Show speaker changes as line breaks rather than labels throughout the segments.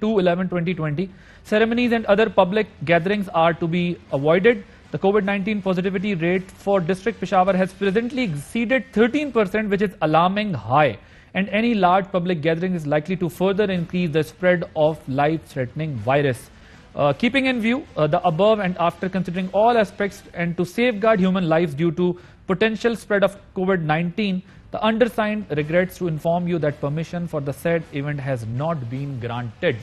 2/11/2020 ceremonies and other public gatherings are to be avoided. The COVID-19 positivity rate for district Peshawar has presently exceeded 13%, which is alarming high, and any large public gathering is likely to further increase the spread of life-threatening virus. Keeping in view the above and after considering all aspects and to safeguard human lives due to potential spread of COVID-19, the undersigned regrets to inform you that permission for the said event has not been granted.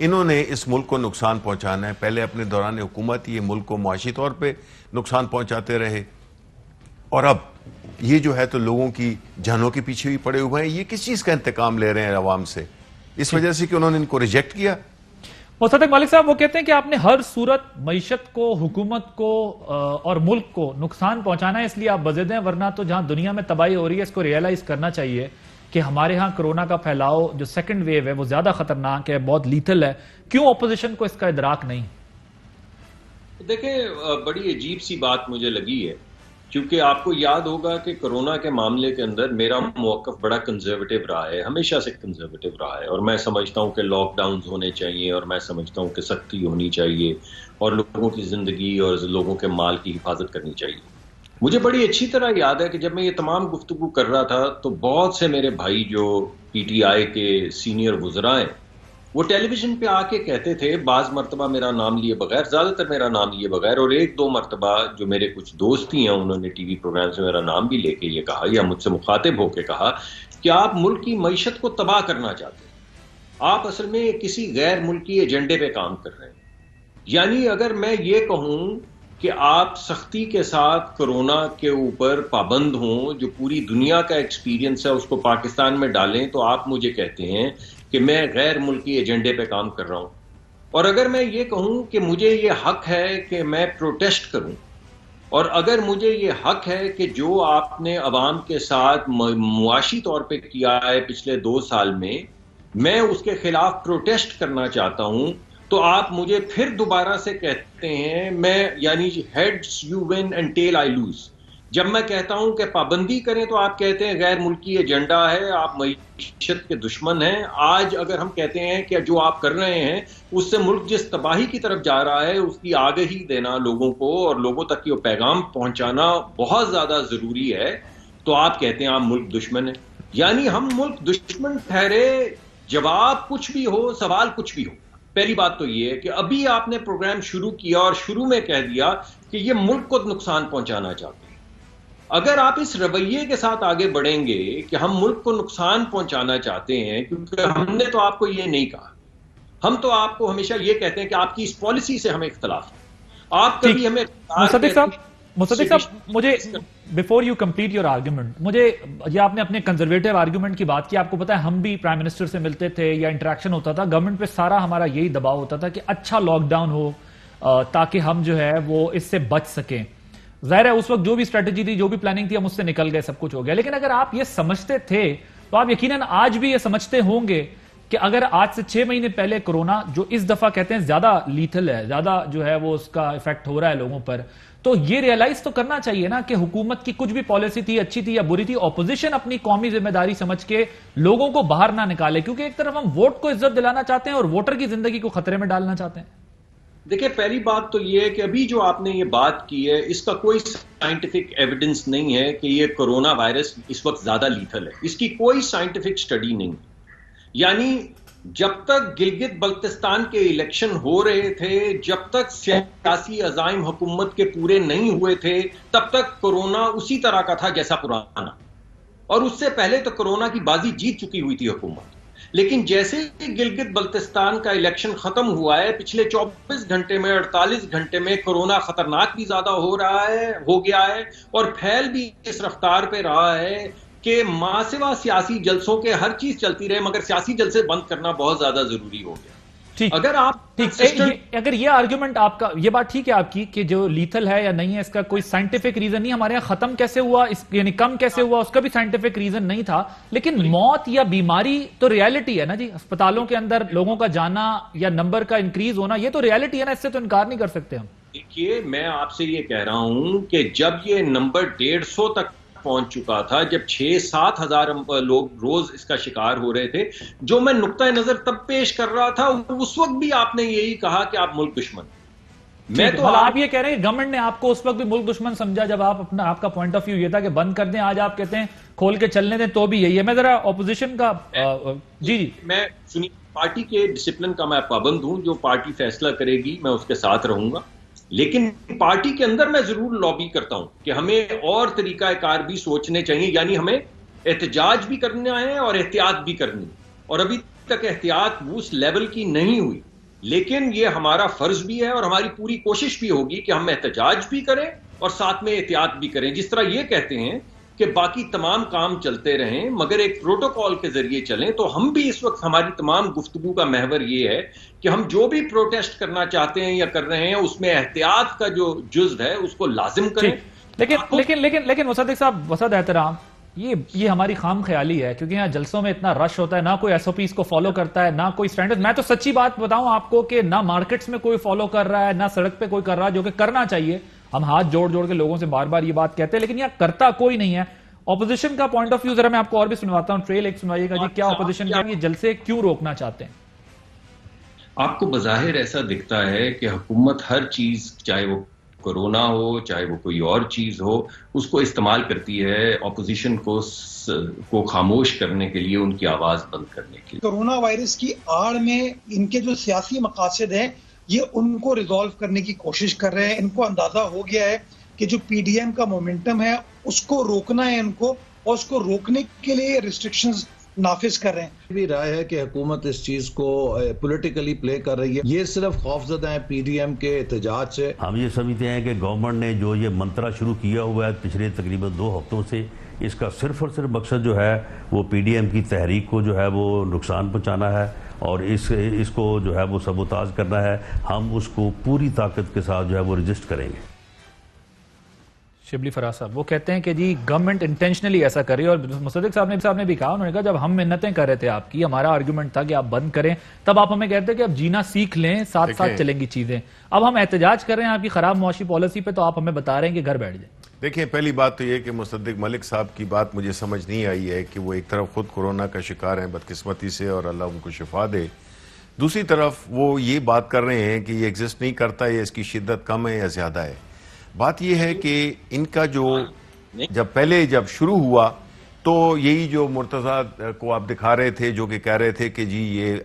انہوں نے اس ملک کو نقصان پہنچانا ہے. پہلے اپنے دوران حکومت یہ ملک کو معاشی طور پہ نقصان پہنچاتے رہے, اور اب یہ جو ہے تو لوگوں کی جانوں کے پیچھے بھی پڑے ہوئے ہیں. یہ کس چیز کا انتقام لے رہے ہیں عوام سے؟ اس وجہ سے کہ انہوں نے ان کو ریجیکٹ کیا.
مصدق مالک صاحب وہ کہتے ہیں کہ آپ نے ہر صورت معیشت کو, حکومت کو اور ملک کو نقصان پہنچانا ہے, اس لیے آپ بضد ہیں, ورنہ تو جہاں دنیا میں تباہی ہو رہی ہے اس کو ریئلائز کرنا چاہیے کہ ہمارے ہاں کرونا کا پھیلاؤ جو سیکنڈ ویو ہے وہ زیادہ خطرناک ہے, بہت لیتھل ہے. کیوں اپوزیشن کو اس کا ادراک نہیں؟
دیکھیں, بڑی عجیب سی بات مجھے لگی ہے, کیونکہ آپ کو یاد ہوگا کہ کرونا کے معاملے کے اندر میرا موقف بڑا کنزرویٹو رہا ہے, ہمیشہ سے کنزرویٹو رہا ہے, اور میں سمجھتا ہوں کہ لاک ڈاؤنز ہونے چاہیے, اور میں سمجھتا ہوں کہ سختی ہونی چاہیے, اور لوگوں کی زندگی اور لوگوں کے مال کی حفاظت کرنی چاہیے. مجھے بڑی اچھی طرح یاد ہے کہ جب میں یہ تمام گفتگو کر رہا تھا تو بہت سے میرے بھائی جو پی ٹی آئی کے سینئر وزراء ہیں وہ ٹیلی ویژن پہ آ کے کہتے تھے, بعض مرتبہ میرا نام لیے بغیر, زیادہ تر میرا نام لیے بغیر, اور ایک دو مرتبہ جو میرے کچھ دوست ہی ہیں انہوں نے ٹی وی پروگرام سے میرا نام بھی لے کے یہ کہا یا مجھ سے مخاطب ہو کے کہا کہ آپ ملک کی معیشت کو تباہ کرنا چاہتے ہیں, آپ اصل میں کسی غیر ملکی ایجنڈے پہ کام کر رہے ہیں. یعنی اگر میں یہ کہوں کہ آپ سختی کے ساتھ کرونا کے اوپر پابند ہوں, جو پوری دنیا کا ایکسپیرینس ہے اس کو پاکستان میں ڈالیں, تو آپ مجھے کہتے ہیں کہ میں غیر ملکی ایجنڈے پہ کام کر رہا ہوں. اور اگر میں یہ کہوں کہ مجھے یہ حق ہے کہ میں پروٹیسٹ کروں, اور اگر مجھے یہ حق ہے کہ جو آپ نے عوام کے ساتھ معاشی طور پہ کیا ہے پچھلے 2 سال میں اس کے خلاف پروٹیسٹ کرنا چاہتا ہوں, تو آپ مجھے پھر دوبارہ سے کہتے ہیں میں یعنی heads you one and tell I lose. جب میں کہتا ہوں کہ پابندی کریں تو آپ کہتے ہیں غیر ملکی ایجنڈا ہے, آپ معیشت کے دشمن ہیں. آج اگر ہم کہتے ہیں کہ جو آپ کر رہے ہیں اس سے ملک جس تباہی کی طرف جا رہا ہے اس کی آگہی دینا لوگوں کو اور لوگوں تک یہ پیغام پہنچانا بہت زیادہ ضروری ہے, تو آپ کہتے ہیں آپ ملک دشمن ہیں. یعنی ہم ملک دشمن ٹھہرے, جواب کچھ بھی ہو, سوال کچھ بھی ہو. پہلی بات تو یہ ہے کہ ابھی آپ نے پروگرام شروع کیا اور شروع میں کہہ دیا کہ یہ ملک کو نقصان پہنچانا چاہتے ہیں. اگر آپ اس رویے کے ساتھ آگے بڑھیں گے کہ ہم ملک کو نقصان پہنچانا چاہتے ہیں, کیونکہ ہم نے تو آپ کو یہ نہیں کہا, ہم تو آپ کو ہمیشہ یہ کہتے ہیں کہ آپ کی اس پالیسی سے ہمیں اختلاف ہے. آپ کبھی ہمیں
مصدق صاحب مجھے before you complete your argument, مجھے یہ آپ نے اپنے کنزرویٹو آرگیومنٹ کی بات کی, آپ کو پتا ہے ہم بھی پرائم منسٹر سے ملتے تھے یا انٹریکشن ہوتا تھا, گورنمنٹ پہ سارا ہمارا یہی دباؤ ہوتا تھا کہ اچھا لاک ڈاؤن ہو تاکہ ہم جو ہے وہ اس سے بچ سکیں. ظاہر ہے اس وقت جو بھی اسٹریٹجی تھی, جو بھی پلاننگ تھی, ہم اس سے نکل گئے, سب کچھ ہو گیا. لیکن اگر آپ یہ سمجھتے تھے تو آپ یقیناً آج بھی یہ سمجھتے ہوں گے کہ اگر آج سے 6 مہینے پہلے کرونا جو اس دفعہ کہتے ہیں زیادہ لیتھل ہے, زیادہ جو ہے وہ اس کا افیکٹ ہو رہا ہے لوگوں پر, تو یہ ریئلائز تو کرنا چاہیے نا کہ حکومت کی کچھ بھی پالیسی تھی, اچھی تھی یا بری تھی, اپوزیشن اپنی قومی ذمہ داری سمجھ کے لوگوں کو باہر نہ نکالے, کیونکہ ایک طرف ہم ووٹ کو عزت دلانا چاہتے ہیں اور ووٹر کی زندگی کو خطرے میں ڈالنا چاہتے ہیں.
دیکھیں, پہلی بات تو یہ ہے کہ ابھی جو آپ نے یہ بات کی ہے اس کا کوئی سائنٹیفک ایویڈنس نہیں ہے کہ یہ کرونا وائرس اس وقت زیادہ لیتھل ہے, اس کی کوئی سائنٹیفک سٹڈی نہیں. یعنی جب تک گلگت بلتستان کے الیکشن ہو رہے تھے, جب تک سیاسی عزائم حکومت کے پورے نہیں ہوئے تھے, تب تک کرونا اسی طرح کا تھا جیسا پرانا, اور اس سے پہلے تو کرونا کی بازی جیت چکی ہوئی تھی حکومت. لیکن جیسے ہی گلگت بلتستان کا الیکشن ختم ہوا ہے, پچھلے 24 گھنٹے میں 48 گھنٹے میں کرونا خطرناک بھی زیادہ ہو گیا ہے, اور پھیل بھی اس رفتار پہ رہا ہے کہ ماں سوا سیاسی جلسوں کے ہر چیز چلتی رہے, مگر سیاسی جلسے بند کرنا بہت زیادہ ضروری ہو گیا.
اگر یہ آرگیومنٹ آپ کا, یہ بات ٹھیک ہے آپ کی کہ جو لیتھل ہے یا نہیں ہے اس کا کوئی سائنٹیفک ریزن نہیں, ہمارے یہاں ختم کیسے ہوا یعنی کم کیسے ہوا اس کا بھی سائنٹیفک ریزن نہیں تھا, لیکن موت یا بیماری تو ریالٹی ہے نا جی. اسپتالوں کے اندر لوگوں کا جانا یا نمبر کا انکریز ہونا یہ تو ریالٹی ہے نا, اس سے تو انکار نہیں کر سکتے ہم.
دیکھیے, میں آپ سے یہ کہہ رہا ہوں کہ جب یہ نمبر 150 تک پہنچ چکا تھا, جب 6-7 ہزار لوگ روز اس کا شکار ہو رہے تھے, جو میں نقطہ نظر تب پیش کر رہا تھا اس وقت بھی آپ نے یہی کہا کہ آپ ملک دشمن.
میں تو آپ یہ کہہ رہے ہیں گورنمنٹ نے آپ کو اس وقت بھی ملک دشمن سمجھا جب آپ کا پوائنٹ آف ویو یہ تھا کہ بند کر دیں, آج آپ کہتے ہیں کھول کے چلنے دیں, تو بھی یہی ہے. میں ذرا اپوزیشن کا جی
میں سنی, پارٹی کے ڈسپلن کا میں پابند ہوں, جو پارٹی فیصلہ کرے گی میں اس کے ساتھ رہوں گا, لیکن پارٹی کے اندر میں ضرور لابی کرتا ہوں کہ ہمیں اور طریقہ کار بھی سوچنے چاہیے. یعنی ہمیں احتجاج بھی کرنا ہے اور احتیاط بھی کرنی ہے, اور ابھی تک احتیاط اس لیول کی نہیں ہوئی، لیکن یہ ہمارا فرض بھی ہے اور ہماری پوری کوشش بھی ہوگی کہ ہم احتجاج بھی کریں اور ساتھ میں احتیاط بھی کریں. جس طرح یہ کہتے ہیں کہ باقی تمام کام چلتے رہیں مگر ایک پروٹوکول کے ذریعے چلیں، تو ہم بھی اس وقت ہماری تمام گفتگو کا محور یہ ہے کہ ہم جو بھی پروٹیسٹ کرنا چاہتے ہیں یا کر رہے ہیں اس میں احتیاط کا جو جزو ہے اس کو لازم کریں.
لیکن مصدق صاحب، وسعت احترام، یہ ہماری خام خیالی ہے، کیونکہ یہاں جلسوں میں اتنا رش ہوتا ہے، نہ کوئی ایس او پیز کو فالو کرتا ہے، نہ کوئی سٹینڈرڈ. میں تو سچی بات بتاؤں آپ کو کہ نہ مارکیٹس میں کوئی فالو کر رہا ہے، نہ سڑک پہ کوئی کر رہا ہے، جو کہ کرنا چاہیے. ہم ہاتھ جوڑ جوڑ کے لوگوں سے بار بار یہ بات کہتے ہیں، لیکن یہ کرتا کوئی نہیں ہے. اپوزیشن کا پوائنٹ آف ویو ذرا میں آپ کو اور بھی سنواتا ہوں. ٹریل ایک سنوائیے گا جی، کیا اپوزیشن کا یہ جلسے کیوں روکنا چاہتے ہیں؟
آپ کو بظاہر ایسا دکھتا ہے کہ حکومت ہر چیز، چاہے وہ کورونا ہو چاہے وہ کوئی اور چیز ہو، اس کو استعمال کرتی ہے اپوزیشن کو خاموش کرنے کے لیے، ان کی آواز بند کرنے کے لیے.
کورونا وائرس کی آڑ میں ان کے جو سیاسی مقاصد ہیں یہ ان کو ریزالو کرنے کی کوشش کر رہے ہیں. ان کو اندازہ ہو گیا ہے کہ جو پی ڈی ایم کا مومنٹم ہے اس کو روکنا ہے ان کو، اور اس کو روکنے کے لیے ریسٹرکشنز نافذ کر رہے ہیں.
بھی رائے ہے کہ حکومت اس چیز کو پولیٹیکلی پلے کر رہی ہے. یہ صرف خوفزدہ ہیں پی ڈی ایم کے احتجاج سے.
ہم یہ سمجھتے ہیں کہ گورنمنٹ نے جو یہ منترا شروع کیا ہوا ہے پچھلے تقریباً 2 ہفتوں سے، اس کا صرف اور صرف مقصد جو ہے وہ پی ڈی ایم کی تحریک کو جو ہے وہ نقصان پہنچانا ہے اور اس کو جو ہے وہ سبوتاژ کرنا ہے. ہم اس کو پوری طاقت کے ساتھ جو ہے وہ رجسٹ کریں گے.
شبلی فراز صاحب وہ کہتے ہیں کہ جی گورنمنٹ انٹینشنلی ایسا کر رہی ہے، اور مصدق صاحب نے بھی کہا، انہوں نے کہا جب ہم منتیں کر رہے تھے آپ کی، ہمارا آرگیومنٹ تھا کہ آپ بند کریں، تب آپ ہمیں کہتے ہیں کہ اب جینا سیکھ لیں، ساتھ ساتھ چلیں گی چیزیں. اب ہم احتجاج کر رہے ہیں آپ کی خراب معاشی پالیسی پہ، تو آپ ہمیں بتا رہے ہیں کہ گھر بیٹھ جائیں.
دیکھیں، پہلی بات تو یہ کہ مصدق ملک صاحب کی بات مجھے سمجھ نہیں آئی ہے کہ وہ ایک طرف خود کورونا کا شکار ہیں بدقسمتی سے اور اللہ ان کو شفا دے، دوسری طرف وہ یہ بات کر رہے ہیں کہ یہ ایگزسٹ نہیں کرتا، یا اس کی شدت کم ہے یا زیادہ ہے. بات یہ ہے کہ ان کا جب شروع ہوا تو یہی جو مرتضیٰ کو آپ دکھا رہے تھے، جو کہ کہہ رہے تھے کہ جی یہ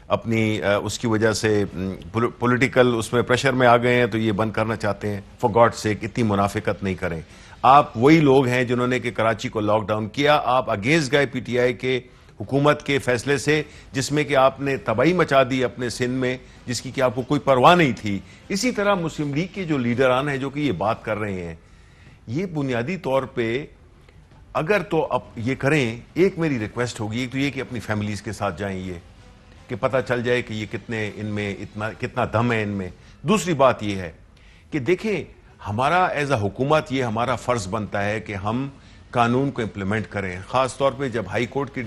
اپنی اس کی وجہ سے پولیٹیکل اس میں پریشر میں آ گئے ہیں تو یہ بند کرنا چاہتے ہیں. فار گاڈ سیک اتنی منافقت نہیں کریں. آپ وہی لوگ ہیں جنہوں نے کہ کراچی کو لاک ڈاؤن کیا، آپ اگینسٹ گئے پی ٹی آئی کے حکومت کے فیصلے سے، جس میں کہ آپ نے تباہی مچا دی اپنے سندھ میں، جس کی کہ آپ کو کوئی پرواہ نہیں تھی. اسی طرح مسلم لیگ کے جو لیڈران ہیں جو کہ یہ بات کر رہے ہیں، یہ بنیادی طور پہ اگر تو اب یہ کریں، ایک میری ریکویسٹ ہوگی، ایک تو یہ کہ اپنی فیملیز کے ساتھ جائیں، یہ کہ پتہ چل جائے کہ یہ کتنا دم ہے ان میں. دوسری بات یہ ہے کہ دیکھیں، ہمارا ایز اے حکومت یہ ہمارا فرض بنتا ہے کہ ہم قانون کو امپلیمنٹ کریں. خاص طور پہ جب ہائی کورٹ کی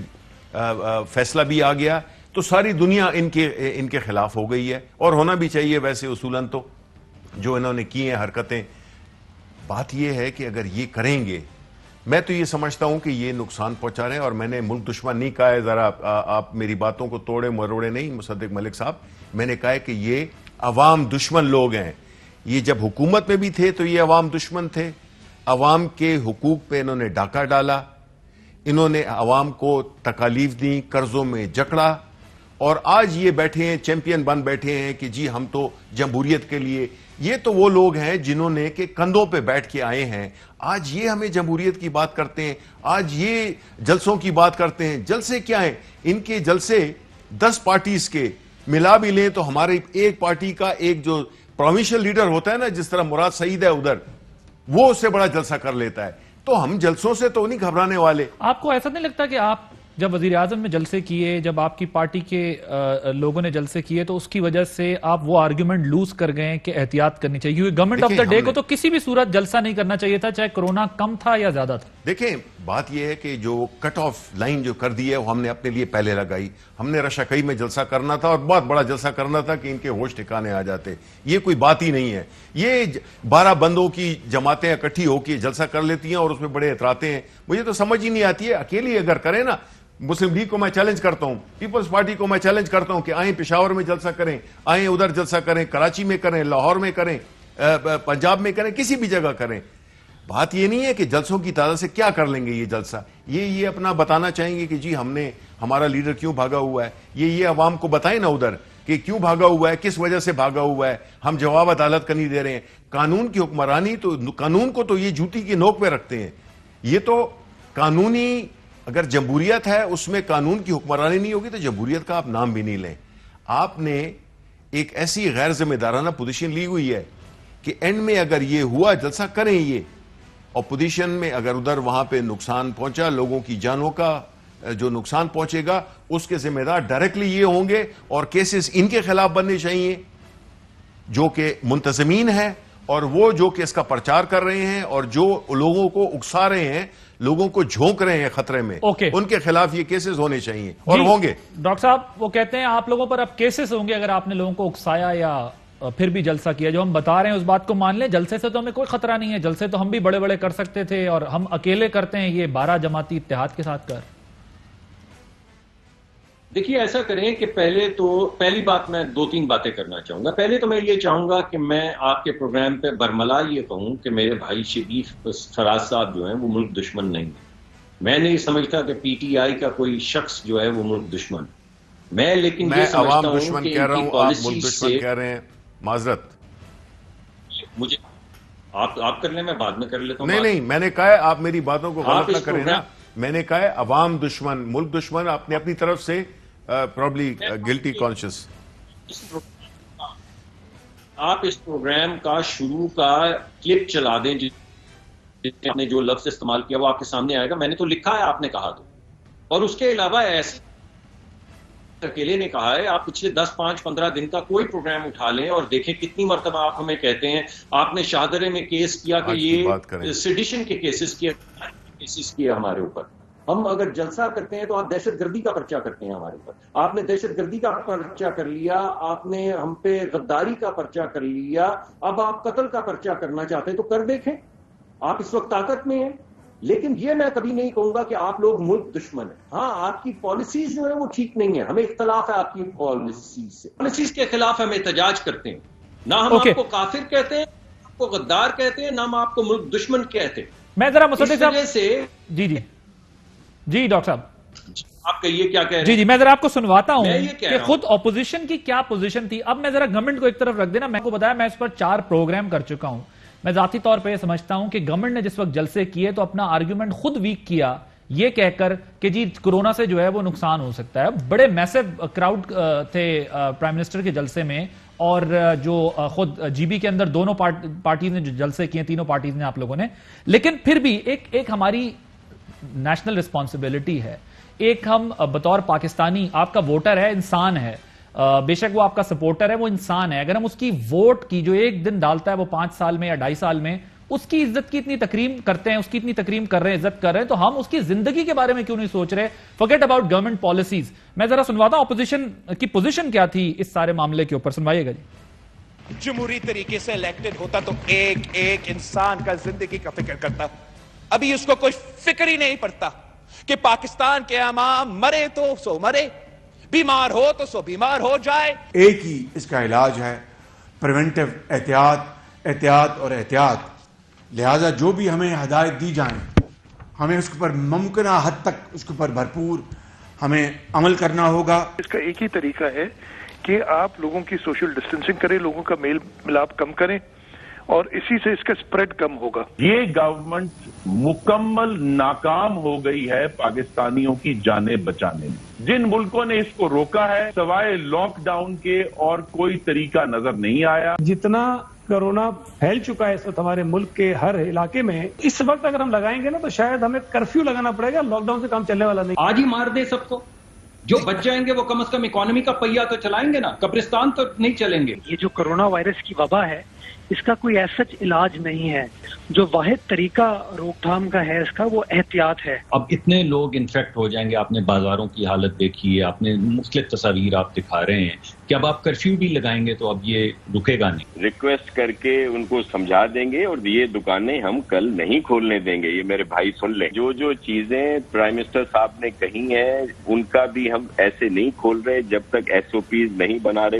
فیصلہ بھی آ گیا تو ساری دنیا ان کے خلاف ہو گئی ہے، اور ہونا بھی چاہیے ویسے اصولاً تو جو انہوں نے کی ہیں حرکتیں. بات یہ ہے کہ اگر یہ کریں گے، میں تو یہ سمجھتا ہوں کہ یہ نقصان پہنچا رہے ہیں. اور میں نے ملک دشمن نہیں کہا ہے، ذرا آپ میری باتوں کو توڑے مروڑے نہیں مصدق ملک صاحب. میں نے کہا ہے کہ یہ عوام دشمن لوگ ہیں. یہ جب حکومت میں بھی تھے تو یہ عوام دشمن تھے. عوام کے حقوق پہ انہوں نے ڈاکہ ڈالا، انہوں نے عوام کو تکالیف دیں، قرضوں میں جکڑا، اور آج یہ بیٹھے ہیں چیمپئن بن بیٹھے ہیں کہ جی ہم تو جمہوریت کے لیے. یہ تو وہ لوگ ہیں جنہوں نے کہ کندھوں پہ بیٹھ کے آئے ہیں. آج یہ ہمیں جمہوریت کی بات کرتے ہیں، آج یہ جلسوں کی بات کرتے ہیں. جلسے کیا ہیں؟ ان کے جلسے 10 پارٹیز کے ملا بھی لیں تو ہمارے ایک پارٹی کا ایک جو پروونشل لیڈر ہوتا ہے نا، جس طرح مراد سعید ہے ادھر، وہ اس سے بڑا جلسہ کر لیتا ہے. تو ہم جلسوں سے تو نہیں گھبرانے والے.
آپ کو ایسا نہیں لگتا کہ آپ جب وزیر اعظم نے جلسے کیے، جب آپ کی پارٹی کے لوگوں نے جلسے کیے، تو اس کی وجہ سے آپ وہ آرگیومنٹ لوز کر گئے کہ احتیاط کرنی چاہیے؟ کیونکہ گورنمنٹ آف دا ڈے کو تو کسی بھی صورت جلسہ نہیں کرنا چاہیے تھا، چاہے کرونا کم تھا یا زیادہ تھا.
دیکھیں، بات یہ ہے کہ جو کٹ آف لائن جو کر دی ہے وہ ہم نے اپنے لیے پہلے لگائی. ہم نے رشا-کئی میں جلسہ کرنا تھا، اور بہت بڑا جلسہ کرنا تھا کہ ان کے ہوش ٹھکانے آ جاتے. یہ کوئی بات ہی نہیں ہے. یہ 12 بندوں کی جماعتیں اکٹھی ہو کے جلسہ کر لیتی ہیں اور اس میں بڑے اطراتے ہیں. مجھے تو سمجھ ہی نہیں آتی ہے. اکیلی اگر کریں نا، مسلم لیگ کو میں چیلنج کرتا ہوں، پیپلز پارٹی کو میں چیلنج کرتا ہوں کہ آئیں پشاور میں جلسہ کریں، آئیں ادھر جلسہ کریں، کراچی میں کریں، لاہور میں کریں، پنجاب میں کریں، کسی بھی جگہ کریں. بات یہ نہیں ہے کہ جلسوں کی تعداد سے کیا کر لیں گے یہ جلسہ. یہ اپنا بتانا چاہیں گے کہ جی ہمارا لیڈر کیوں بھاگا ہوا ہے. یہ عوام کو بتائیں نا ادھر کہ کیوں بھاگا ہوا ہے، کس وجہ سے بھاگا ہوا ہے. ہم جواب عدالت کا نہیں دے رہے ہیں. قانون کی حکمرانی تو، قانون کو تو یہ جوتی کی نوک پہ رکھتے ہیں. یہ تو قانونی اگر جمہوریت ہے اس میں قانون کی حکمرانی نہیں ہوگی تو جمہوریت کا آپ نام بھی نہیں لیں. آپ نے ایک ایسی غیر ذمہ دارانہ پوزیشن لی ہوئی ہے کہ اینڈ میں اگر یہ ہوا جلسہ کریں یہ اپوزیشن میں اگر ادھر وہاں پہ نقصان پہنچا لوگوں کی جانوں کا جو نقصان پہنچے گا اس کے ذمہ دار ڈائریکٹلی یہ ہوں گے اور کیسز ان کے خلاف بننے چاہیے جو کہ منتظمین ہیں اور وہ جو کہ اس کا پرچار کر رہے ہیں اور جو لوگوں کو اکسا رہے ہیں لوگوں کو جھونک رہے ہیں خطرے میں ان کے خلاف یہ کیسز ہونے چاہیے اور ہوں گے.
ڈاکٹر صاحب وہ کہتے ہیں آپ لوگوں پر اب کیسز ہوں گے اگر آپ نے لوگوں کو اکسایا یا پھر بھی جلسہ کیا. جو ہم بتا رہے ہیں اس بات کو مان لیں, جلسے سے تو ہمیں کوئی خطرہ نہیں ہے, جلسے تو ہم بھی بڑے بڑے کر سکتے تھے اور ہم اکیلے کرتے ہیں, یہ 12 جماعتی اتحاد کے ساتھ کر.
دیکھیے ایسا کریں کہ پہلی بات میں 2-3 باتیں کرنا چاہوں گا. پہلے تو میں یہ چاہوں گا کہ میں آپ کے پروگرام پہ برملا یہ کہوں کہ میرے بھائی شریف فراز صاحب جو ہیں وہ ملک دشمن نہیں ہیں. میں نہیں سمجھتا کہ پی ٹی آئی کا کوئی شخص جو ہے وہ ملک دشمن. میں لیکن یہ سمجھتا ہوں کہ ان کی پالیسی سے
کہہ رہے ہیں معذرت
مجھے آپ کر لیں, میں بعد میں کر لیتا ہوں.
نہیں میں نے کہا ہے آپ میری باتوں کو غلط نہ کریں نا. میں نے کہا ہے عوام دشمن ملک دشمن آپ نے اپنی طرف سے probably guilty conscious.
آپ اس پروگرام کا شروع کا کلپ چلا دیں آپ نے جو لفظ استعمال کیا وہ آپ کے سامنے آئے گا. میں نے تو لکھا ہے, آپ نے کہا تو. اور اس کے علاوہ ایسے اکیلے نے کہا ہے, آپ پچھلے 10-15 دن کا کوئی پروگرام اٹھا لیں اور دیکھیں کتنی مرتبہ آپ ہمیں کہتے ہیں. آپ نے شاہدرے میں کیس کیا کہ یہ سیڈیشن کے کیسز کیے ہمارے اوپر. ہم اگر جلسہ کرتے ہیں تو آپ دہشت گردی کا پرچہ کرتے ہیں ہمارے اوپر. آپ نے دہشت گردی کا پرچہ کر لیا, آپ نے ہم پہ غداری کا پرچہ کر لیا, اب آپ قتل کا پرچہ کرنا چاہتے ہیں تو کر دیکھیں. آپ اس وقت طاقت میں ہیں. لیکن یہ میں کبھی نہیں کہوں گا کہ آپ لوگ ملک دشمن ہیں. ہاں آپ کی پالیسیز جو ہیں وہ ٹھیک نہیں ہیں, ہمیں اختلاف ہے آپ کی پالیسیز سے. پالیسیز کے خلاف ہم احتجاج کرتے ہیں. نہ ہم آپ کو کافر کہتے ہیں, آپ کو غدار کہتے ہیں, نہ ہم آپ کو ملک دشمن کہتے ہیں.
میں ذرا مصدق صاحب
سے
جی ڈاکٹر صاحب
آپ کہیے کیا کہہ رہے ہیں.
جی میں ذرا آپ کو سنواتا ہوں کہ خود اپوزیشن کی کیا پوزیشن تھی. اب میں ذرا گورنمنٹ کو ایک طرف رکھ دینا. میں کو بتایا میں اس پر 4 پروگرام کر چکا ہوں. میں ذاتی طور پہ یہ سمجھتا ہوں کہ گورنمنٹ نے جس وقت جلسے کیے تو اپنا آرگیومنٹ خود ویک کیا یہ کہہ کر کہ جی کورونا سے جو ہے وہ نقصان ہو سکتا ہے. بڑے میسو کراؤڈ تھے پرائم منسٹر کے جلسے میں, اور جو خود جی بی کے اندر دونوں پارٹیز نے جو جلسے کیے, تینوں پارٹیز نے, آپ لوگوں نے. لیکن پھر بھی ایک ہماری نیشنل رسپانسبلٹی ہے. ایک ہم بطور پاکستانی, آپ کا ووٹر ہے, انسان ہے, بے شک وہ آپ کا سپورٹر ہے, وہ انسان ہے. اگر ہم اس کی ووٹ کی جو ایک دن ڈالتا ہے وہ 5 سال میں یا 2.5 سال میں, اس کی عزت کی اتنی تکریم کرتے ہیں, اس کی اتنی تکریم کر رہے ہیں, عزت کر رہے ہیں, تو ہم اس کی زندگی کے بارے میں کیوں نہیں سوچ رہے؟ forget about government policies. میں ذرا سنواتا ہوں اپوزیشن کی پوزیشن کیا تھی اس سارے معاملے کے اوپر. سنوائیے گا جی.
جمہوری طریقے سے الیکٹڈ ہوتا تو ایک انسان کا زندگی کا فکر کرتا. ابھی اس کو کوئی فکر ہی نہیں پڑتا کہ پاکستان کے عوام مرے تو سو مرے, بیمار ہو تو سو بیمار ہو جائے.
ایک ہی اس کا علاج ہے پریونٹیو احتیاط اور احتیاط. لہذا جو بھی ہمیں ہدایت دی جائیں ہمیں اس پر ممکنہ حد تک اس پر بھرپور ہمیں عمل کرنا ہوگا.
اس کا ایک ہی طریقہ ہے کہ آپ لوگوں کی سوشل ڈسٹینسنگ کریں, لوگوں کا میل ملاپ کم کریں, اور اسی سے اس کا سپریڈ کم ہوگا.
یہ گورنمنٹ مکمل ناکام ہو گئی ہے پاکستانیوں کی جانیں بچانے میں. جن ملکوں نے اس کو روکا ہے سوائے لاک ڈاؤن کے اور کوئی طریقہ نظر نہیں آیا.
جتنا کرونا پھیل چکا ہے اس وقت ہمارے ملک کے ہر علاقے میں, اس وقت اگر ہم لگائیں گے نا تو شاید ہمیں کرفیو لگانا پڑے گا. لاک ڈاؤن سے کام چلنے والا نہیں.
آج ہی مار دیں سب کو, جو بچ جائیں گے وہ کم از کم اکانومی کا پہیہ تو چلائیں گے نا, قبرستان تو نہیں چلیں گے.
یہ جو کرونا وائرس کی وبا ہے اس کا کوئی ایسا علاج نہیں ہے. جو واحد طریقہ روک تھام کا ہے اس کا وہ احتیاط ہے.
اب اتنے لوگ انفیکٹ ہو جائیں گے, آپ نے بازاروں کی حالت دیکھی ہے, آپ نے مختلف تصاویر آپ دکھا رہے ہیں کہ اب آپ کرفیو بھی لگائیں گے تو اب یہ رکے گا نہیں.
ریکویسٹ کر کے ان کو سمجھا دیں گے اور یہ دکانیں ہم کل نہیں کھولنے دیں گے. یہ میرے بھائی سن لیں, جو چیزیں پرائم منسٹر صاحب نے کہی ہیں ان کا بھی ہم ایسے نہیں کھول رہے جب تک ایس او پیز نہیں بنا رہے.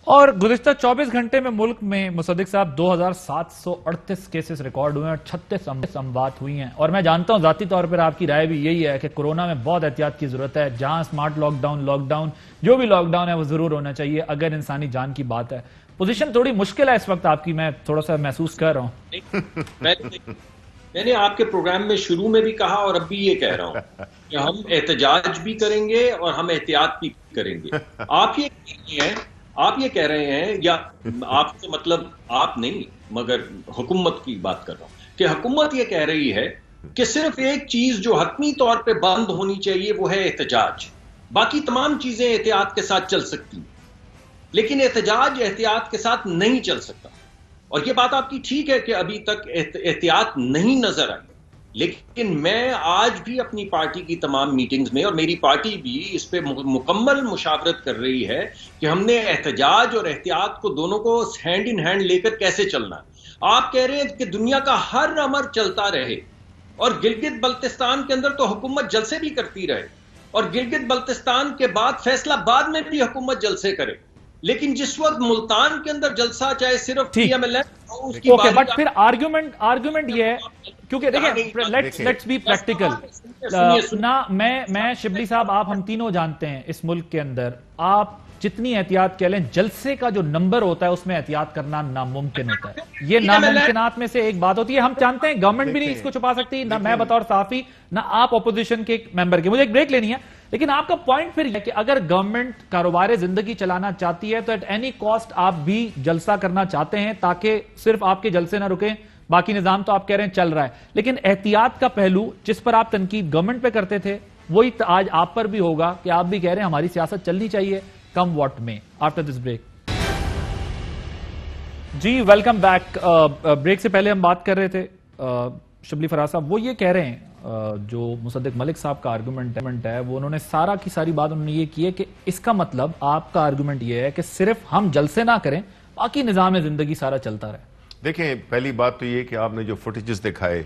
اور گزشتہ 24 گھنٹے میں ملک میں مصدق صاحب 2738 کیسز ریکارڈ ہوئے ہیں اور 36 اموات ہوئی ہیں. اور میں جانتا ہوں ذاتی طور پر آپ کی رائے بھی یہی ہے کہ کورونا میں بہت احتیاط کی ضرورت ہے. جہاں سمارٹ لاک ڈاؤن جو بھی لاک ڈاؤن ہے وہ ضرور ہونا چاہیے اگر انسانی جان کی بات ہے. پوزیشن تھوڑی مشکل ہے اس وقت آپ کی, میں تھوڑا سا محسوس کر رہا ہوں.
میں نے آپ کے پروگرام میں شروع میں بھی کہا اور اب بھی یہ کہہ رہا ہوں کہ ہم احتجاج بھی کریں گے اور ہم احتیاط بھی کریں گے. آپ یہ کہہ رہے ہیں یا آپ کو مطلب آپ نہیں مگر حکومت کی بات کر رہا ہوں کہ حکومت یہ کہہ رہی ہے کہ صرف ایک چیز جو حتمی طور پہ بند ہونی چاہیے وہ ہے احتجاج، باقی تمام چیزیں احتیاط کے ساتھ چل سکتی ہیں، لیکن احتجاج احتیاط کے ساتھ نہیں چل سکتا. اور یہ بات آپ کی ٹھیک ہے کہ ابھی تک احتیاط نہیں نظر آئی، لیکن میں آج بھی اپنی پارٹی کی تمام میٹنگز میں، اور میری پارٹی بھی اس پہ مکمل مشاورت کر رہی ہے کہ ہم نے احتجاج اور احتیاط کو دونوں کو ہینڈ ان ہینڈ لے کر کیسے چلنا ہے. آپ کہہ رہے ہیں کہ دنیا کا ہر امر چلتا رہے اور گلگت بلتستان کے اندر تو حکومت جلسے بھی کرتی رہے اور گلگت بلتستان کے بعد فیصلہ آباد میں بھی حکومت جلسے کرے، لیکن جس وقت ملتان کے اندر جلسہ چاہے صرف پی ایم ایل ایم اس کی
بٹ پھر آرگومنٹ یہ ہے کیونکہ دیکھیں لیٹس بی پریکٹیکل نہ میں شبلی صاحب آپ ہم تینوں جانتے ہیں اس ملک کے اندر آپ جتنی احتیاط کہہ لیں جلسے کا جو نمبر ہوتا ہے اس میں احتیاط کرنا ناممکن ہوتا ہے. یہ ناممکنات میں سے ایک بات ہوتی ہے. ہم جانتے ہیں گورنمنٹ بھی نہیں اس کو چھپا سکتی، نہ میں بطور صحافی نہ آپ اپوزیشن کے ممبر کے. مجھے ایک بریک لینی ہے لیکن آپ کا پوائنٹ پھر یہ کہ اگر گورنمنٹ کاروبار زندگی چلانا چاہتی ہے تو ایٹ اینی کاسٹ آپ بھی جلسہ کرنا چاہتے ہیں تاکہ صرف آپ کے جلسے نہ رکیں، باقی نظام تو آپ کہہ رہے ہیں چل رہا ہے. لیکن احتیاط کا پہلو جس پر آپ تنقید گورنمنٹ پہ کرتے تھے وہی آج آپ پر بھی ہوگا کہ آپ بھی کہہ رہے ہیں ہماری سیاست چلنی چاہیے come what may. After this break جی ویلکم بیک. بریک سے پہلے ہم بات کر رہے تھے شبلی فراز صاحب، وہ یہ کہہ رہے ہیں جو مصدق ملک صاحب کا آرگومنٹ ہے وہ انہوں نے سارا کی ساری بات انہوں نے یہ کی ہے کہ اس کا مطلب آپ کا آرگومنٹ یہ ہے کہ صرف ہم جلسے نہ کریں باقی نظام زندگی سارا چلتا رہے.
دیکھیں پہلی بات تو یہ کہ آپ نے جو فوٹیجز دکھائے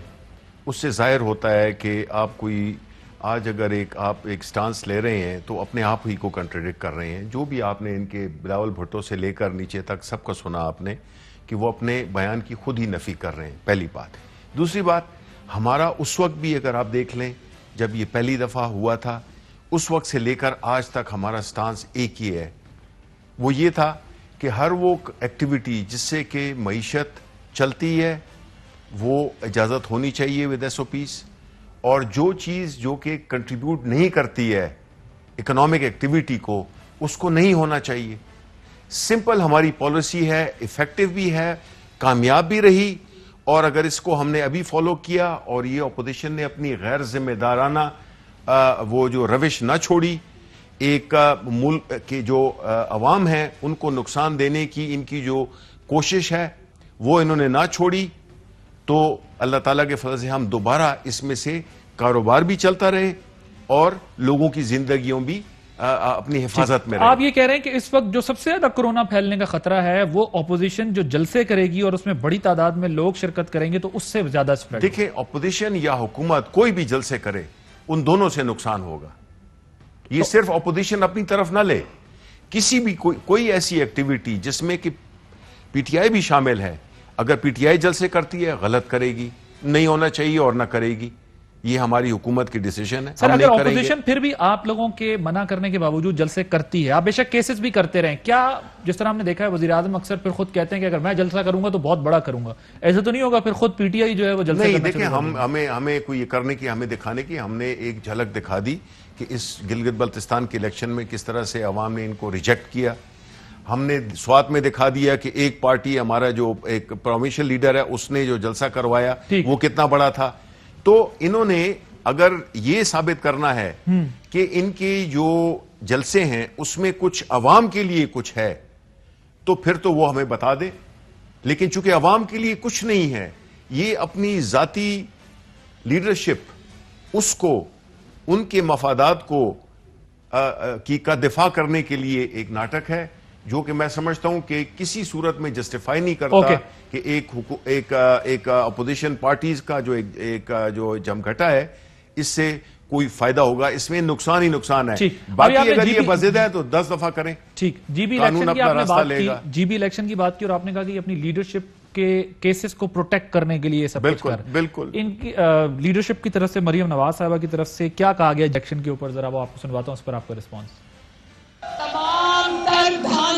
اس سے ظاہر ہوتا ہے کہ آپ کوئی آج اگر آپ ایک سٹانس لے رہے ہیں تو اپنے آپ ہی کو کنٹریڈکٹ کر رہے ہیں. جو بھی آپ نے ان کے بلاول بھٹو سے لے کر نیچے تک سب کو سنا آپ نے کہ وہ اپنے بیان کی خود ہی نفی کر رہے ہیں. پہلی بات. دوسری بات ہمارا اس وقت بھی اگر آپ دیکھ لیں جب یہ پہلی دفعہ ہوا تھا اس وقت سے لے کر آج تک ہمارا سٹانس ایک ہی ہے، وہ یہ تھا کہ ہر وہ ایکٹیویٹی جس سے کہ معیشت چلتی ہے وہ اجازت ہونی چاہیے ود ایس او پیز، اور جو چیز جو کہ کنٹریبیوٹ نہیں کرتی ہے اکنامک ایکٹیویٹی کو اس کو نہیں ہونا چاہیے. سمپل ہماری پالیسی ہے، ایفیکٹو بھی ہے، کامیاب بھی رہی، اور اگر اس کو ہم نے ابھی فالو کیا اور یہ اپوزیشن نے اپنی غیر ذمہ دارانہ وہ جو روش نہ چھوڑی، ایک ملک کے جو عوام ہیں ان کو نقصان دینے کی ان کی جو کوشش ہے وہ انہوں نے نہ چھوڑی، تو اللہ تعالیٰ کے فضل سے ہم دوبارہ اس میں سے کاروبار بھی چلتا رہے اور لوگوں کی زندگیوں بھی اپنی حفاظت میں رہے.
آپ یہ کہہ رہے ہیں کہ اس وقت جو سب سے زیادہ کرونا پھیلنے کا خطرہ ہے وہ اپوزیشن جو جلسے کرے گی اور اس میں بڑی تعداد میں لوگ شرکت کریں گے تو اس سے زیادہ سپریڈ.
دیکھیں اپوزیشن یا حکومت کوئی بھی جلسے کرے ان دونوں سے نقصان ہوگا. یہ صرف اپوزیشن اپنی طرف نہ لے، کسی بھی کوئی ایسی ایکٹیویٹی جس میں کہ پی ٹی آئی بھی شامل ہے، اگر پی ٹی آئی جلسے کرتی ہے غلط کرے گی، نہیں ہونا چاہیے اور نہ کرے گی. یہ ہماری حکومت کی ڈیسیژن ہے.
سر اگر اپوزیشن پھر بھی آپ لوگوں کے منع کرنے کے باوجود جلسے کرتی ہے، آپ بے شک کیسز بھی کرتے رہیں، کیا جس طرح ہم نے دیکھا ہے وزیر اعظم اکثر پھر خود کہتے ہیں کہ اگر میں جلسہ کروں گا تو بہت بڑا کروں گا، ایسا تو نہیں ہوگا پھر خود پی ٹی آئی جو ہے وہ جلسے
نہیں؟ دیکھیں ہمیں کوئی یہ کرنے کی، ہمیں دکھانے کی، ہم نے ایک جھلک دکھا دی کہ اس گلگت بلتستان کے الیکشن میں کس طرح سے عوام نے ان کو ریجیکٹ کیا. ہم نے سوات میں دکھا دیا کہ ایک پارٹی ہمارا جو ایک پروونشل لیڈر ہے اس نے جو جلسہ کروایا وہ کتنا بڑا تھا. تو انہوں نے اگر یہ ثابت کرنا ہے کہ ان کے جو جلسے ہیں اس میں کچھ عوام کے لیے کچھ ہے تو پھر تو وہ ہمیں بتا دے، لیکن چونکہ عوام کے لیے کچھ نہیں ہے، یہ اپنی ذاتی لیڈرشپ اس کو ان کے مفادات کو کا دفاع کرنے کے لیے ایک ناٹک ہے جو کہ میں سمجھتا ہوں کہ کسی صورت میں جسٹیفائی نہیں کرتا کہ ایک اپوزیشن پارٹیز کا جو جمگھٹا ہے اس سے کوئی فائدہ ہوگا. اس میں نقصان ہی نقصان ہے. باقی اگر یہ بزد ہے تو 10 دفعہ کریں.
ٹھیک. جی بی الیکشن کی آپ نے بات کی، جی بی الیکشن کی بات کی اور آپ نے کہا کہ اپنی لیڈرشپ کے کیسز کو پروٹیکٹ کرنے کے لیے سب کچھ کر.
بالکل.
ان کی لیڈرشپ کی طرف سے مریم نواز صاحبہ کی طرف سے کیا کہا گیا الیکشن کے اوپر، ذرا وہ آپ کو سنواتا ہوں، اس پر آپ کا رسپانس.
تمام تر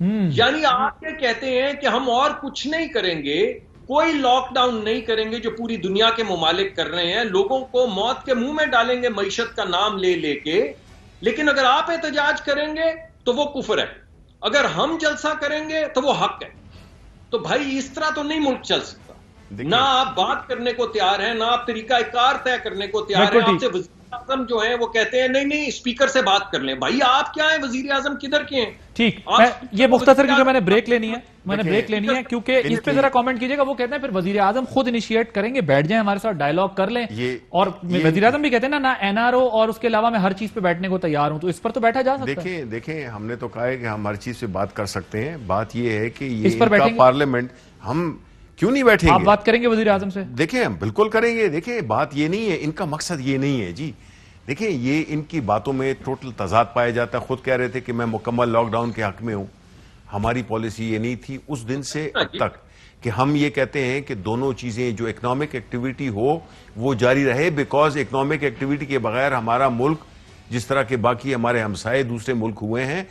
یعنی آپ یہ کہتے ہیں کہ ہم اور کچھ نہیں کریں گے, کوئی لاک ڈاؤن نہیں کریں گے جو پوری دنیا کے ممالک کر رہے ہیں, لوگوں کو موت کے منہ میں ڈالیں گے معیشت کا نام لے لے کے, لیکن اگر آپ احتجاج کریں گے تو وہ کفر ہے, اگر ہم جلسہ کریں گے تو وہ حق ہے. تو بھائی اس طرح تو نہیں ملک چل سکتا. نہ آپ بات کرنے کو تیار ہیں, نہ آپ طریقہ کار طے کرنے کو تیار ہیں. آپ سے وزیر اعظم جو ہیں وہ کہتے ہیں نہیں اسپیکر سے بات کر لیں. بھائی آپ کیا ہیں, وزیر اعظم کدھر کے ہیں؟
ٹھیک, یہ مختصر کیونکہ میں نے بریک لینی ہے, کیونکہ اس پہ ذرا کامنٹ کیجئے گا. وہ کہتے ہیں پھر وزیر اعظم خود انیشیٹ کریں گے, بیٹھ جائیں ہمارے ساتھ ڈائیلاگ کر لیں, اور وزیر اعظم بھی کہتے ہیں نا این آر او اور اس کے علاوہ میں ہر چیز پہ بیٹھنے کو تیار ہوں, تو اس پر تو بیٹھا جا سکتا ہے.
دیکھیں ہم نے تو کہا ہے کہ ہم ہر چیز پہ بات کر سکتے ہیں. بات یہ ہے کہ یہ پارلیمنٹ, ہم کیوں نہیں بیٹھیں گے؟
آپ بات کریں گے وزیر اعظم سے؟
دیکھیں ہم بالکل کریں گے. دیکھیں بات یہ نہیں ہے, ان کا مقصد یہ نہیں ہے جی. دیکھیں یہ ان کی باتوں میں ٹوٹل تضاد پایا جاتا ہے. خود کہہ رہے تھے کہ میں مکمل لاک ڈاؤن کے حق میں ہوں. ہماری پالیسی یہ نہیں تھی اس دن سے اب تک کہ ہم یہ کہتے ہیں کہ دونوں چیزیں, جو اکنامک ایکٹیویٹی ہو وہ جاری رہے, بیکاز اکنامک ایکٹیویٹی کے بغیر ہمارا ملک جس طرح کے باقی ہمارے ہمسائے دوسرے ملک ہوئے ہیں,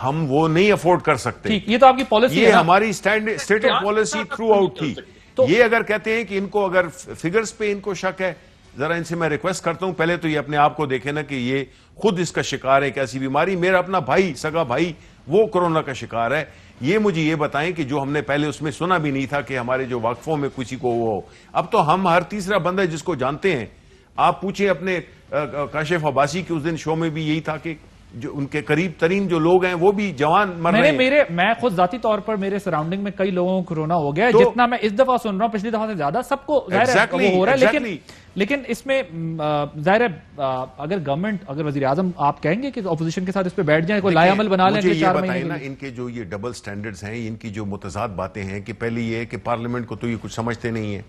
ہم وہ نہیں افورڈ کر سکتے.
یہ تو آپ کی پالیسی ہے,
یہ ہماری state of policy through out تھی. یہ اگر کہتے ہیں کہ ان کو اگر فگرز پہ ان کو شک ہے, ذرا ان سے میں ریکویسٹ کرتا ہوں پہلے تو یہ اپنے آپ کو دیکھیں نا کہ یہ خود اس کا شکار ہے, کیسی بیماری. میرا اپنا بھائی, سگا بھائی, وہ کورونا کا شکار ہے. یہ مجھے یہ بتائیں کہ جو ہم نے پہلے اس میں سنا بھی نہیں تھا کہ ہمارے جو وقفوں میں کسی کو وہ, اب تو ہم ہر تیسرا بندہ جس کو جانتے ہیں. آپ پوچھیں اپنے کاشف عباسی کی اس دن شو میں بھی یہی تھا کہ جو ان کے قریب ترین جو لوگ ہیں وہ بھی جوان مر رہے ہیں.
میں خود ذاتی طور پر میرے سراؤنڈنگ میں کئی لوگوں کو کورونا ہو گیا ہے, جتنا میں اس دفعہ سن رہا ہوں پچھلی دفعہ سے زیادہ سب کو ظاہر ہے وہ ہو رہا ہے. لیکن اس میں ظاہر ہے اگر گورنمنٹ, اگر وزیر اعظم آپ کہیں گے کہ اپوزیشن کے ساتھ اس پہ بیٹھ جائیں, کوئی لائے عمل بنا لیں.
مجھے یہ بتائیں نا, ان کے جو یہ ڈبل سٹینڈرڈز ہیں, ان کی جو متضاد باتیں ہیں, کہ پہلی یہ ہے کہ پارلیمنٹ کو تو یہ کچھ سمجھتے نہیں ہیں.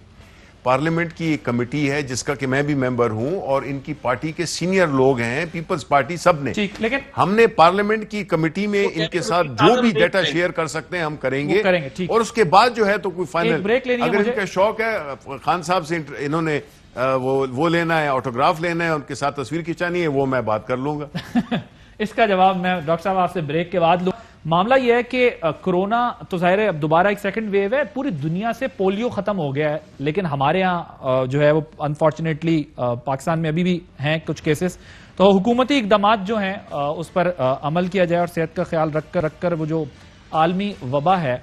پارلیمنٹ کی ایک کمیٹی ہے جس کا کہ میں بھی ممبر ہوں, اور ان کی پارٹی کے سینئر لوگ ہیں, پیپلز پارٹی سب نے.
لیکن
ہم نے پارلیمنٹ کی کمیٹی میں ان کے ساتھ جو بھی ڈیٹا شیئر کر سکتے ہیں ہم کریں گے, اور اس کے بعد جو ہے تو کوئی فائنل, اگر ان کا شوق ہے خان صاحب سے انہوں نے وہ لینا ہے, آٹوگراف لینا ہے, ان کے ساتھ تصویر کھینچانی ہے, وہ میں بات کر لوں گا.
اس کا جواب میں ڈاکٹر صاحب آپ سے بریک کے بعد لوں. معاملہ یہ ہے کہ کرونا تو ظاہر ہے اب دوبارہ ایک سیکنڈ ویو ہے, پوری دنیا سے پولیو ختم ہو گیا ہے, لیکن ہمارے ہاں جو ہے وہ انفارچونیٹلی پاکستان میں ابھی بھی ہیں کچھ کیسز. تو حکومتی اقدامات جو ہیں اس پر عمل کیا جائے, اور صحت کا خیال رکھ کر وہ جو عالمی وبا ہے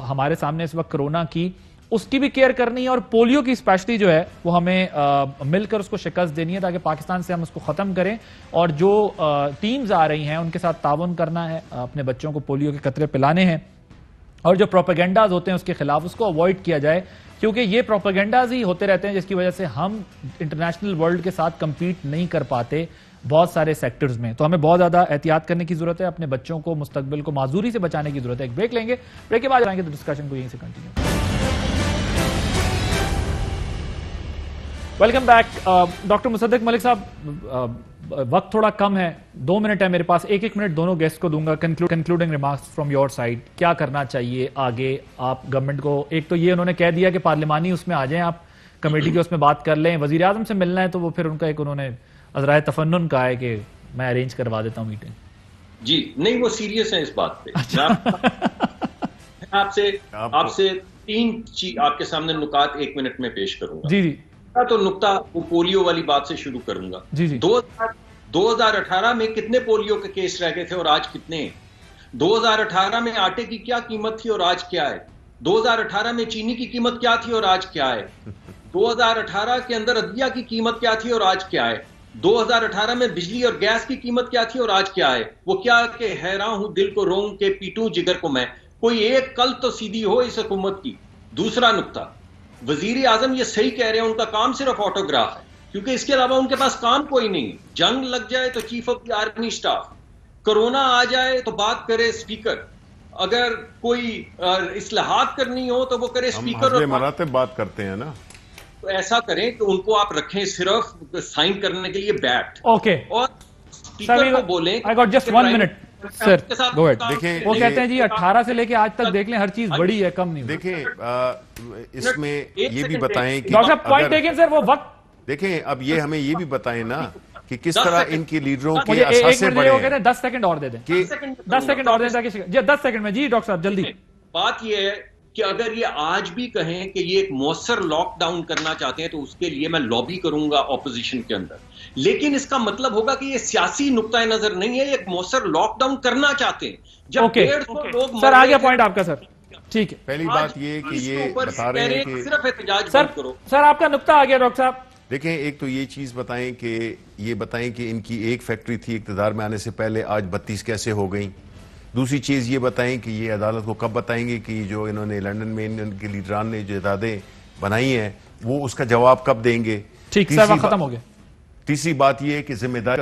ہمارے سامنے اس وقت کرونا کی, اس کی بھی کیئر کرنی ہے, اور پولیو کی اسپیشلی جو ہے وہ ہمیں مل کر اس کو شکست دینی ہے تاکہ پاکستان سے ہم اس کو ختم کریں. اور جو ٹیمز آ رہی ہیں ان کے ساتھ تعاون کرنا ہے, اپنے بچوں کو پولیو کے قطرے پلانے ہیں, اور جو پروپیگنڈاز ہوتے ہیں اس کے خلاف اس کو اوائڈ کیا جائے, کیونکہ یہ پروپیگنڈاز ہی ہوتے رہتے ہیں جس کی وجہ سے ہم انٹرنیشنل ورلڈ کے ساتھ کمپیٹ نہیں کر پاتے بہت سارے سیکٹرز میں. تو ہمیں بہت زیادہ احتیاط کرنے کی ضرورت ہے, اپنے بچوں کو مستقبل کو معذوری سے بچانے کی ضرورت ہے. ایک بریک لیں گے, بریک کے بعد آئیں گے تو ڈسکشن کو یہیں سے کنٹینیو. Welcome back. ڈاکٹر مصدق ملک صاحب, وقت تھوڑا کم ہے, 2 منٹ ہے میرے پاس, 1 منٹ دونوں گیسٹ کو دوں گا. Concluding remarks from your side, کیا کرنا چاہیے آگے آپ گورنمنٹ کو؟ ایک تو یہ انہوں نے کہہ دیا کہ پارلیمانی اس میں آ جائیں, آپ کمیٹی کے اس میں بات کر لیں. وزیر اعظم سے ملنا ہے تو وہ پھر ان کا ایک انہوں نے عذرائے تفنن کہا ہے کہ میں ارینج کروا دیتا ہوں میٹنگ.
جی نہیں, وہ سیریس ہیں اس بات پہ. آپ سے 3 چیز آپ کے سامنے نکات 1 منٹ میں پیش کروں گا.
جی.
تو نقطہ وہ پولیو والی بات سے شروع کروں گا. 2018 میں کتنے پولیو کے کیس رہ گئے تھے اور آج کتنے ہیں؟ 2018 میں آٹے کی کیا قیمت تھی اور آج کیا ہے؟ 2018 میں چینی کی قیمت کیا تھی اور آج کیا ہے؟ 2018 کے اندر ادویہ کی قیمت کیا تھی اور آج کیا ہے؟ 2018 میں بجلی اور گیس کی قیمت کیا تھی اور آج کیا ہے؟ وہ کیا کہ حیران ہوں دل کو رونگ کے پیٹوں جگر کو میں. کوئی ایک کل تو سیدھی ہو اس حکومت کی. دوسرا نقطہ, وزیر اعظم یہ صحیح کہہ رہے ہیں, ان کا کام صرف آٹوگراف ہے, کیونکہ اس کے علاوہ ان کے پاس کام کوئی نہیں. جنگ لگ جائے تو chief of the army staff, corona آ جائے تو بات کرے اسپیکر, اگر کوئی اصلاحات کرنی ہو تو وہ کرے اسپیکر.
ہم مراتب بات کرتے ہیں نا,
تو ایسا کریں کہ ان کو آپ رکھیں صرف سائن کرنے کے لیے بیٹ.
اوکے,
اور اسپیکر کو بولیں
I got just 1 minute. Sir go ahead. دیکھیں وہ کہتے ہیں جی 18 سے لے کے آج تک دیکھ لیں ہر چیز بڑی ہے, کم نہیں.
دیکھیں اس میں یہ بھی بتائیں کہ
ڈاکٹر صاحب پوائنٹ ٹیکن سر, وہ وقت
دیکھیں اب یہ ہمیں یہ بھی بتائیں نا کہ کس طرح ان کے لیڈروں کے
مجھے ایک
اثاثے
منٹ
بڑے
وہ
ہیں.
کہتے ہیں 10 سیکنڈ اور دے دیں, 10 سیکنڈ اور دیں تاکہ جی 10 سیکنڈ میں. جی ڈاکٹر صاحب جلدی.
بات یہ ہے کہ اگر یہ آج بھی کہیں کہ یہ ایک مؤثر لاک ڈاؤن کرنا چاہتے ہیں تو اس کے لیے میں لابی کروں گا اپوزیشن کے اندر, لیکن اس کا مطلب ہوگا کہ یہ سیاسی نقطۂ نظر نہیں ہے, یہ ایک مؤثر لاک ڈاؤن کرنا چاہتے ہیں. جب 150 لوگ
سر آ گیا پوائنٹ آپ کا سر, ٹھیک ہے.
پہلی بات یہ کہ یہ بتا رہے ہیں کہ
صرف احتجاج بند کرو.
سر آپ کا نقطہ آ گیا ڈاکٹر صاحب.
دیکھیں, ایک تو یہ چیز بتائیں کہ ان کی ایک فیکٹری تھی اقتدار میں آنے سے پہلے, آج 32 کیسے ہو گئیں. دوسری چیز یہ بتائیں کہ یہ عدالت کو کب بتائیں گے کہ جو انہوں نے لندن میں ان کے لیڈران نے جو جائیدادیں بنائی ہیں وہ اس کا جواب کب دیں گے.
ٹھیک, سر وقت ختم ہو گیا.
تیسری بات یہ ہے کہ ذمہ داری